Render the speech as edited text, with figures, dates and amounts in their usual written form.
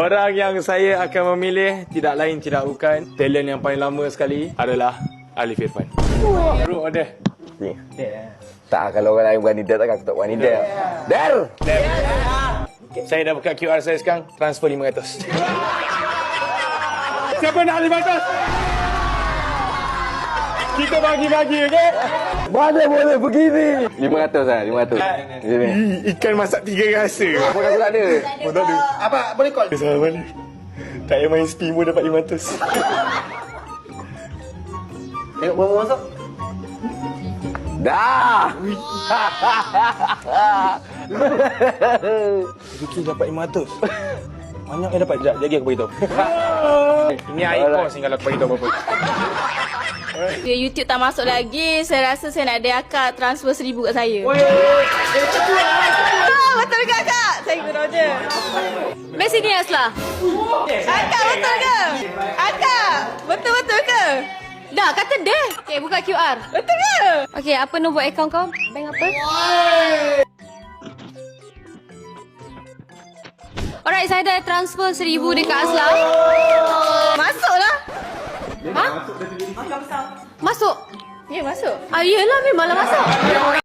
Orang yang saya akan memilih tidak lain tidak bukan talent yang paling lama sekali adalah Alif Irfan. Baru order. Ni. Tak, kalau orang lain berani dare takkan aku tak berani dare. Dare! Saya dah buka QR saya sekarang, transfer 500. Siapa nak 500? Kita bagi-bagi, okey? Mana boleh begini? 500 lah, 500. Sini. Ikan masak 3 rasa. Apa aku tak ada? Oh, tak ada. Apa boleh call? Salah mana? Tak payah main Spimo dapat 500. Tengok berapa masuk? Dah! Zuki dapat 500. Banyak yang dapat. Sekejap, lagi aku beritahu. Ini air kos ni kalau aku beritahu apa-apa. Dia YouTube tak masuk lagi. Saya rasa saya nak ada akak transfer 1,000 kat saya. Betul ke akak? Saya guna je. Best sini Aslah. Akak betul ke? Akak betul-betul ke? Dah kata deh. Okay, buka QR. Betul ke? Okay, apa nombor akaun kau? Bank apa? Alright, saya dah transfer 1,000 dekat Aslah. Masuklah. Ha? Masuk. Ya, masuk. Ah, yelah memanglah masuk.